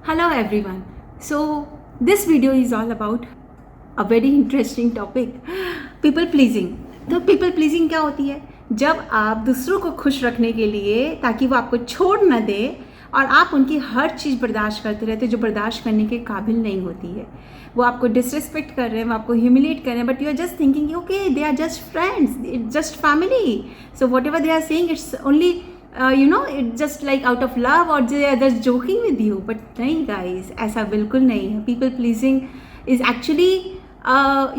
Hello everyone. So this video is all about a very interesting topic, people pleasing. तो people pleasing क्या होती है? जब आप दूसरों को खुश रखने के लिए ताकि वो आपको छोड़ न दे और आप उनकी हर चीज़ बर्दाश्त करते रहते जो बर्दाश्त करने के काबिल नहीं होती है। वो आपको डिसरिस्पेक्ट कर रहे हैं, वो आपको ह्यूमिलेट कर रहे हैं, but you are just thinking okay they are just friends, it's just family, so whatever they are saying it's only it's just like out of love or they are just joking with you. But नहीं guys, ऐसा बिल्कुल नहीं है. People pleasing is actually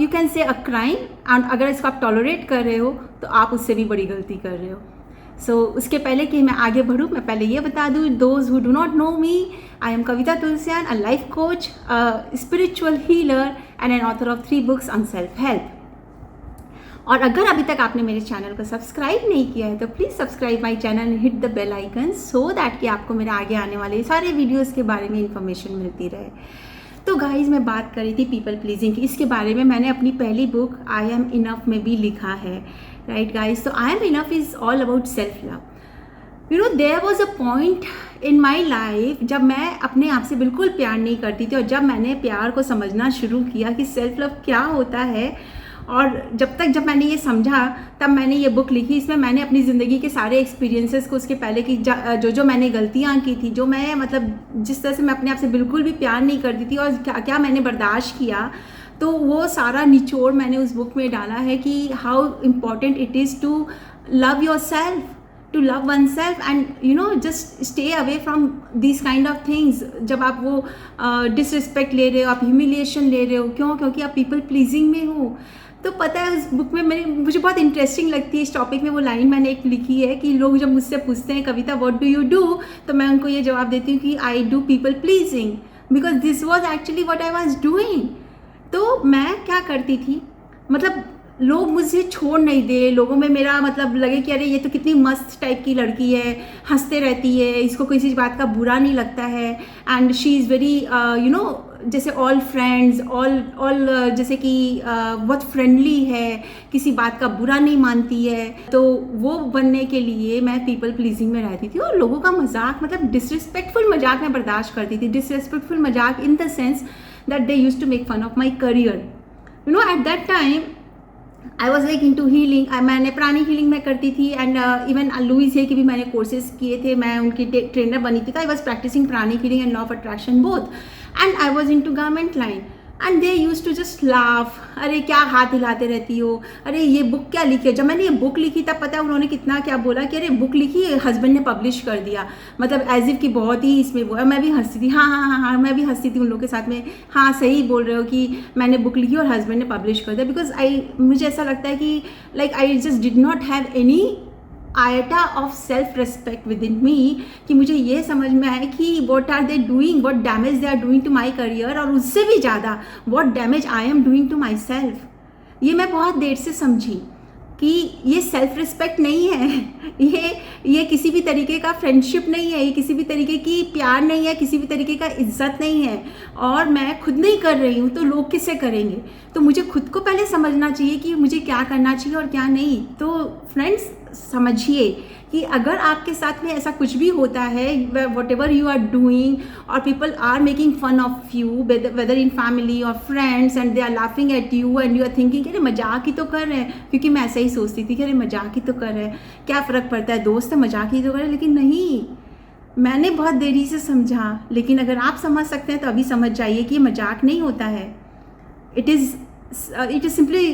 you can say a crime, and अगर इसको आप tolerate कर रहे हो तो आप उससे भी बड़ी गलती कर रहे हो. So उसके पहले कि मैं आगे बढ़ूँ, मैं पहले ये बता दूँ, those who do not know me, I am Kavita Tulsian, a life coach, a spiritual healer and an author of 3 books on self-help. और अगर अभी तक आपने मेरे चैनल को सब्सक्राइब नहीं किया है तो please subscribe my channel and hit the bell icon so that कि आपको मेरे आगे आने वाले सारे वीडियोस के बारे में इंफॉर्मेशन मिलती रहे. तो गाइज मैं बात कर रही थी पीपल प्लीजिंग की. इसके बारे में मैंने अपनी पहली बुक आई एम इनफ में भी लिखा है, राइट गाइज. तो I am enough is all about self love. There was a point in my life जब मैं अपने आप से बिल्कुल प्यार नहीं करती थी, और जब मैंने प्यार को समझना शुरू किया कि सेल्फ लव क्या होता है, और जब मैंने ये समझा तब मैंने ये बुक लिखी. इसमें मैंने अपनी ज़िंदगी के सारे एक्सपीरियंसेस को, उसके पहले की जो मैंने गलतियाँ की थी, जो मैं मतलब जिस तरह से मैं अपने आप से बिल्कुल भी प्यार नहीं करती थी और क्या क्या मैंने बर्दाश्त किया, तो वो सारा निचोड़ मैंने उस बुक में डाला है कि how important it is to love yourself, to love oneself and just stay away from this kind of things. जब आप वो डिसरिस्पेक्ट ले रहे हो, आप ह्यूमिलिएशन ले रहे हो, क्योंकि आप पीपल प्लीजिंग में हो. तो पता है उस बुक में मुझे बहुत इंटरेस्टिंग लगती है इस टॉपिक में वो लाइन मैंने एक लिखी है कि लोग जब मुझसे पूछते हैं कविता व्हाट डू यू डू, तो मैं उनको ये जवाब देती हूँ कि I do people pleasing because this was actually what I was doing. तो मैं क्या करती थी, मतलब लोग मुझसे छोड़ नहीं दे, लोगों में मेरा मतलब लगे कि अरे ये तो कितनी मस्त टाइप की लड़की है, हंसते रहती है, इसको किसी बात का बुरा नहीं लगता है, एंड शी इज़ वेरी जैसे ऑल फ्रेंड्स ऑल जैसे कि बहुत फ्रेंडली है, किसी बात का बुरा नहीं मानती है. तो वो बनने के लिए मैं पीपल प्लीजिंग में रहती थी और लोगों का मजाक, मतलब डिसरिस्पेक्टफुल मजाक मैं बर्दाश्त करती थी. डिसरिस्पेक्टफुल मजाक in the sense that they used to make fun of my career. At that time I was like into healing. मैंने प्राणी हीलिंग में करती थी एंड इवन लुइस है कि भी मैंने कोर्सेज किए थे, मैं उनकी ट्रेनर बनी थी. I was practicing pranic healing and law of attraction both, and I was into garment line and they use to just laugh, अरे क्या हाथ हिलाते रहती हो, अरे ये बुक क्या लिखी है. जब मैंने ये बुक लिखी तब पता है उन्होंने कितना क्या बोला कि अरे बुक लिखी हस्बैंड ने पब्लिश कर दिया, मतलब एज इफ कि बहुत ही इसमें वो. मैं भी हंसती थी, हाँ, मैं भी हंसती थी उन लोगों के साथ में, हाँ सही बोल रहे हो कि मैंने बुक लिखी और हस्बैंड ने पब्लिश कर दिया. बिकॉज मुझे ऐसा लगता है कि like I just did not have any iota of self respect within me, कि मुझे ये समझ में आए कि what are they doing, what damage they are doing to my career, और उससे भी ज़्यादा what damage I am doing to myself. ये मैं बहुत देर से समझी कि ये सेल्फ रिस्पेक्ट नहीं है, ये किसी भी तरीके का फ्रेंडशिप नहीं है, ये किसी भी तरीके की प्यार नहीं है, किसी भी तरीके का इज्जत नहीं है. और मैं खुद नहीं कर रही हूँ तो लोग किससे करेंगे. तो मुझे खुद को पहले समझना चाहिए कि मुझे क्या करना चाहिए और क्या नहीं. तो फ्रेंड्स समझिए कि अगर आपके साथ में ऐसा कुछ भी होता है, whatever you are doing, और people are making fun of you whether in family और friends, and they are laughing at you and you are thinking अरे मजाक ही तो कर रहे हैं, क्योंकि मैं ऐसा ही सोचती थी कि अरे मजाक ही तो कर रहे हैं, क्या फ़र्क पड़ता है, दोस्त है मजाक ही तो कर रहे हैं. लेकिन नहीं, मैंने बहुत देरी से समझा. लेकिन अगर आप समझ सकते हैं तो अभी समझ जाइए कि ये मजाक नहीं होता है. It is simply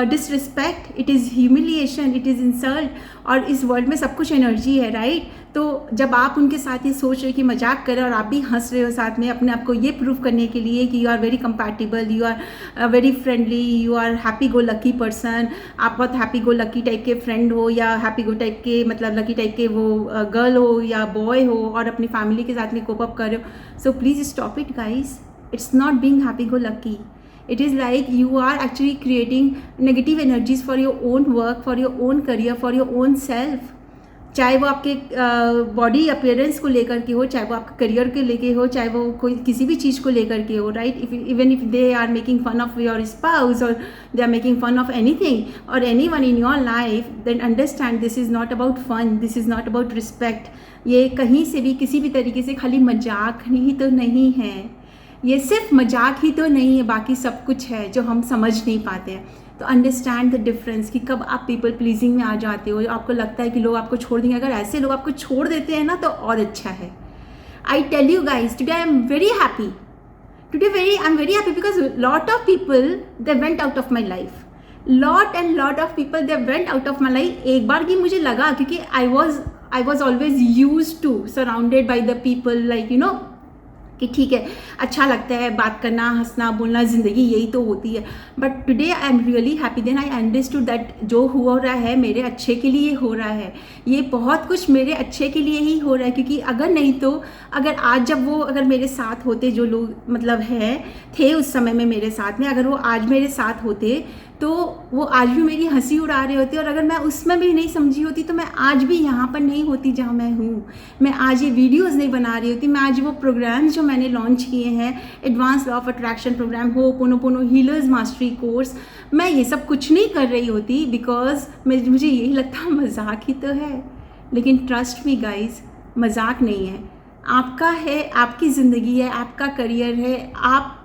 disrespect, it is humiliation, it is insult. और इस वर्ल्ड में सब कुछ एनर्जी है, राइट. तो जब आप उनके साथ ये सोच रहे कि मजाक करें और आप भी हंस रहे हो साथ में, अपने आप को ये प्रूव करने के लिए कि you are very compatible, you are very friendly, you are happy go lucky person, आप बहुत हैप्पी गो लकी टाइप के फ्रेंड हो, या हैप्पी गो टाइप के मतलब लकी टाइप के वो गर्ल हो या बॉय हो, और अपनी फैमिली के साथ में कोप अप कर रहे हो. So please stop it guys. It's not being happy go lucky. It is like you are actually creating negative energies for your own work, for your own career, for your own self. चाहे वो आपके body appearance को लेकर के हो, चाहे वो आपके करियर को लेके हो, चाहे वो कोई किसी भी चीज़ को लेकर के हो, right? Even if they are making fun of your spouse और they are making fun of anything और anyone in your life, then understand this is not about fun, this is not about respect. ये कहीं से भी किसी भी तरीके से खाली मजाक ही तो नहीं है, ये सिर्फ मजाक ही तो नहीं है, बाकी सब कुछ है जो हम समझ नहीं पाते हैं. तो अंडरस्टैंड द डिफरेंस कि कब आप पीपल प्लीजिंग में आ जाते हो, आपको लगता है कि लोग आपको छोड़ देंगे. अगर ऐसे लोग आपको छोड़ देते हैं ना तो और अच्छा है. I tell you guys, today I am very happy. I am very happy because lot of people they went out of my life. Lot of people they went out of my life. एक बार की मुझे लगा, क्योंकि I was always use to surrounded by the people, like you know, कि ठीक है, अच्छा लगता है बात करना, हंसना बोलना, ज़िंदगी यही तो होती है. But today I am really happy. Then I understood that जो हो रहा है मेरे अच्छे के लिए हो रहा है. ये बहुत कुछ मेरे अच्छे के लिए ही हो रहा है, क्योंकि अगर नहीं तो, अगर आज जब वो अगर मेरे साथ होते, जो लोग मतलब थे उस समय में मेरे साथ में, अगर वो आज मेरे साथ होते तो वो आज भी मेरी हंसी उड़ा रहे होते. और अगर मैं उसमें भी नहीं समझी होती तो मैं आज भी यहाँ पर नहीं होती जहाँ मैं हूँ. मैं आज ये वीडियोस नहीं बना रही होती. मैं आज वो प्रोग्राम्स जो मैंने लॉन्च किए हैं, advance law of attraction program, ho'oponopono healers mastery course, मैं ये सब कुछ नहीं कर रही होती बिकॉज मुझे यही लगता मजाक ही तो है. लेकिन ट्रस्ट मी गाइज, मजाक नहीं है. आपका है, आपकी ज़िंदगी है, आपका करियर है, आप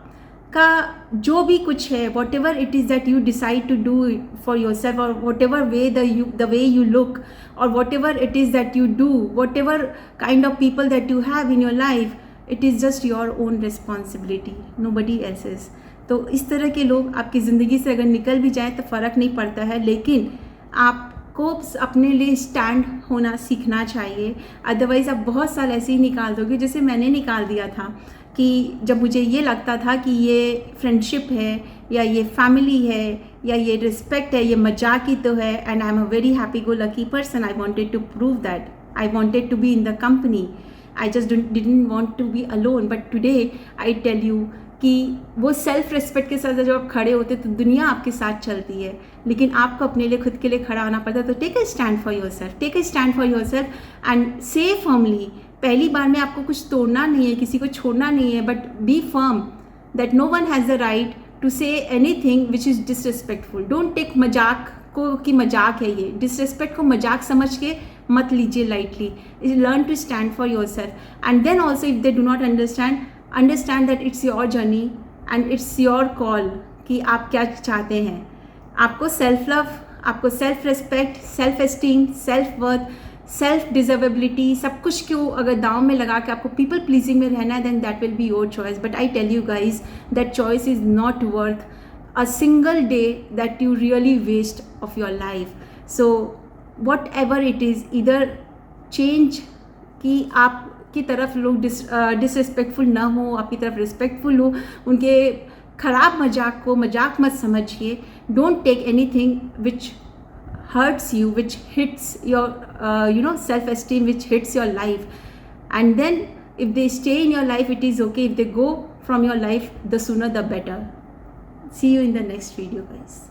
का जो भी कुछ है, whatever it is that you decide to do for yourself, और whatever way the way you look, और whatever it is that you do, whatever kind of people that you have in your life, it is just your own responsibility, nobody else's. तो इस तरह के लोग आपकी ज़िंदगी से अगर निकल भी जाए तो फ़र्क नहीं पड़ता है, लेकिन आपको अपने लिए स्टैंड होना सीखना चाहिए. अदरवाइज़ आप बहुत साल ऐसे ही निकाल दोगे, जैसे मैंने निकाल दिया था, कि जब मुझे ये लगता था कि ये फ्रेंडशिप है, या ये फैमिली है, या ये रिस्पेक्ट है, ये मजाक ही तो है. And I am a very happy go lucky person. I wanted to prove that. I wanted to be in the company. I just didn't want to be alone. But today I tell you कि वो self respect के साथ जब आप खड़े होते तो दुनिया आपके साथ चलती है, लेकिन आपको अपने लिए खुद के लिए खड़ा होना पड़ता है. तो take a stand for yourself, take a stand for yourself and say firmly. पहली बार में आपको कुछ तोड़ना नहीं है, किसी को छोड़ना नहीं है, but be firm that no one has the right to say anything which is disrespectful. Don't take मजाक को कि मजाक है ये. डिसरिस्पेक्ट को मजाक समझ के मत लीजिए lightly. Learn to stand for yourself. And then also if they do not understand that it's your journey and it's your call कि आप क्या चाहते हैं. आपको सेल्फ लव, आपको self respect, self esteem, self worth, self deservability, सब कुछ क्यों अगर दांव में लगा के आपको पीपल प्लीजिंग में रहना है, then that will be your choice. But I tell you guys, that choice is not worth a single day that you really waste of your life. So whatever it is, इधर change कि आपकी तरफ लोग disrespectful ना हो, आपकी तरफ respectful हो. उनके ख़राब मजाक को मजाक मत समझिए. Don't take anything which hurts you, which hits your self-esteem, which hits your life. And then if they stay in your life, it is okay. If they go from your life, the sooner the better. See you in the next video, guys.